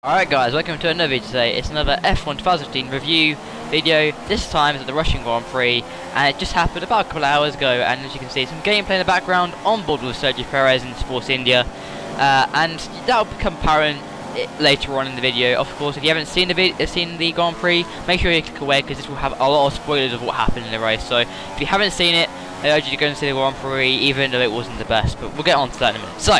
Alright guys, welcome to another video today. It's another F1 2015 review video. This time it's at the Russian Grand Prix, and it just happened about a couple of hours ago, and as you can see some gameplay in the background on board with Sergio Perez in Force India, and that will become apparent later on in the video. Of course, if you haven't seen the Grand Prix, make sure you click away because this will have a lot of spoilers of what happened in the race. So if you haven't seen it, I urge you to go and see the Grand Prix, even though it wasn't the best, but we'll get on to that in a minute. So,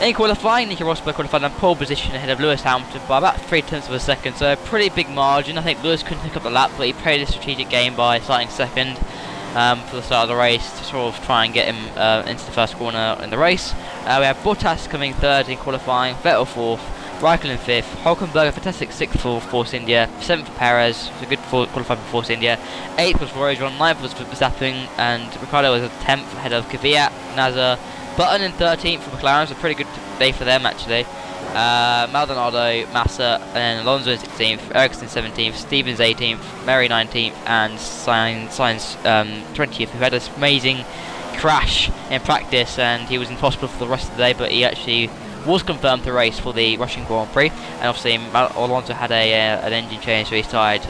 in qualifying, Nico Rosberg qualified in pole position ahead of Lewis Hamilton by about 0.3 of a second, so a pretty big margin. I think Lewis couldn't pick up the lap, but he played a strategic game by starting second for the start of the race to sort of try and get him into the first corner in the race. We have Bottas coming third in qualifying, Vettel fourth, Raikkonen fifth, Hulkenberg a fantastic sixth for Force India, seventh for Perez, was a good qualifying for Force India, eighth was Grosjean, ninth was Verstappen, and Ricciardo was 10th ahead of Kvyat, Nasser, Button in 13th for McLaren, so a pretty good day for them actually. Maldonado, Massa, and then Alonso in 16th, Ericsson 17th, Stevens 18th, Mary 19th, and Sainz 20th, who had this amazing crash in practice, and he was impossible for the rest of the day, but he actually was confirmed to race for the Russian Grand Prix. And obviously Alonso had an engine change, so he's tied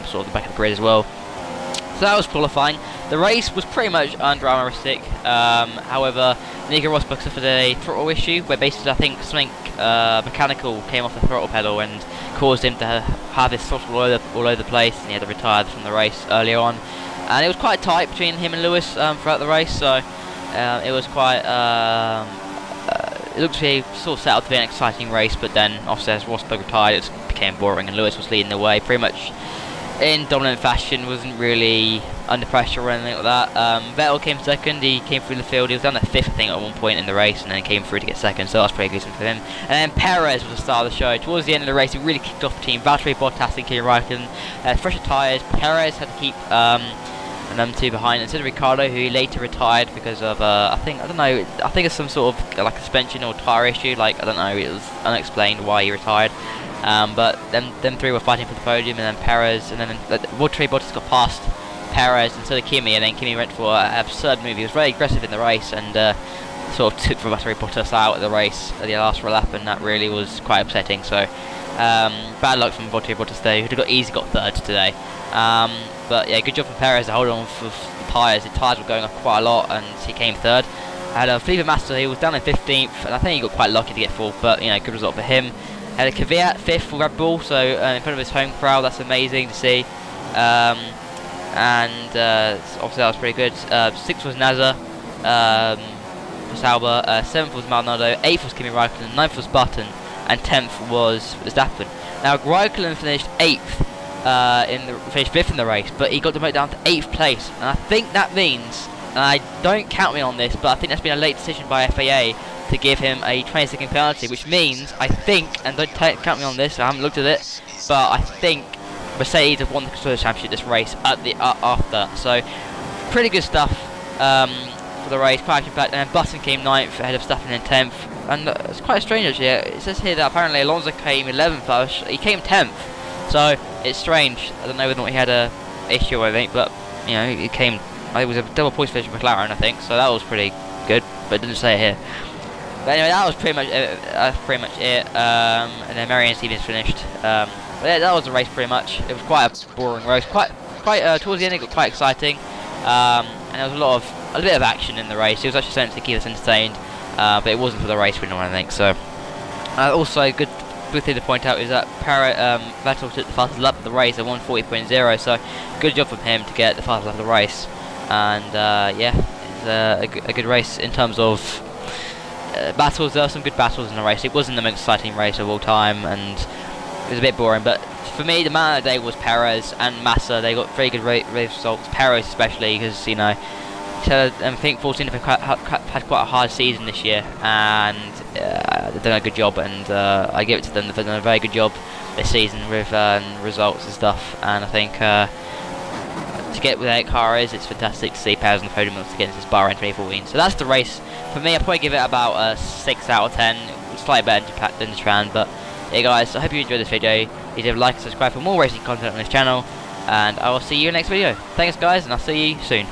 sort of the back of the grid as well. So that was qualifying. The race was pretty much undramatic. However, Nico Rosberg suffered a throttle issue where basically I think something mechanical came off the throttle pedal and caused him to have his throttle all over the place, and he had to retire from the race earlier on. And it was quite tight between him and Lewis throughout the race, so it was quite. It looked to be sort of set out to be an exciting race, but then obviously as Rosberg retired, it became boring, and Lewis was leading the way pretty much in dominant fashion, wasn't really under pressure or anything like that. Vettel came second, he came through the field, he was down at fifth I think at one point in the race, and then came through to get second, so that was pretty good for him. And then Perez was the star of the show. Towards the end of the race, he really kicked off the team. Valtteri Bottas and Kimi Raikkonen, fresher tyres. Perez had to keep them two behind instead of Ricciardo, who he later retired because of I think it's some sort of like a suspension or tyre issue, like I don't know, it was unexplained why he retired. But them three were fighting for the podium, and then Perez, and then Valtteri Bottas got past Perez instead of Kimi, and then Kimi went for an absurd move. He was very aggressive in the race and sort of took Valtteri Bottas out of the race at the last lap, and that really was quite upsetting. So bad luck from Valtteri Bottas there, who'd have easily got third today. But yeah, good job from Perez to hold on for the tyres. The tyres were going up quite a lot, and he came third. Had Felipe Massa, he was down in 15th, and I think he got quite lucky to get fourth, but you know, good result for him. Had a Kvyat fifth for Red Bull, so in front of his home crowd, that's amazing to see. Obviously that was pretty good. Sixth was Nasser for Sauber, seventh was Maldonado, eighth was Kimi Raikkonen, ninth was Button, and 10th was Verstappen. Now Raikkonen finished finished fifth in the race, but he got demoted down to 8th place, and I think that means, and I don't count me on this, but I think that's been a late decision by FAA to give him a 20-second penalty, which means, I think, and don't count me on this, I haven't looked at it, but I think Mercedes have won the Constructors' Championship this race at the after. So pretty good stuff for the race, quite action-packed. And then Button came 9th ahead of Verstappen in 10th, and it's quite strange actually. It says here that apparently Alonso came 11th, he came 10th, so it's strange. I don't know whether or not he had a issue or anything, but you know, he came. It was a double points finish for McLaren, I think, so that was pretty good, but it didn't say it here. But anyway, that was pretty much it. And then Mary and Stevens finished. But yeah, that was the race pretty much. It was quite a boring race. Quite towards the end it got quite exciting. And there was a bit of action in the race. It was actually something to keep us entertained. But it wasn't for the race winner, I think. So also good thing to point out is that Vettel took the fastest lap of the race at 1:40.0. So good job from him to get the fastest lap of the race. And yeah, it's a good race in terms of battles. There were some good battles in the race. It wasn't the most exciting race of all time, and it was a bit boring. But for me, the man of the day was Perez and Massa. They got very good race results. Perez especially, because you know, I think 14 have had quite a hard season this year, and they've done a good job. And I give it to them. They've done a very good job this season with results and stuff. And I think to get where that car is, it's fantastic to see Perez on the podium against this Bahrain 2014. So that's the race. For me, I'd probably give it about a 6 out of 10. Slightly better than the Tran, but yeah guys, I hope you enjoyed this video. Please leave a like and subscribe for more racing content on this channel, and I will see you in the next video. Thanks guys, and I'll see you soon.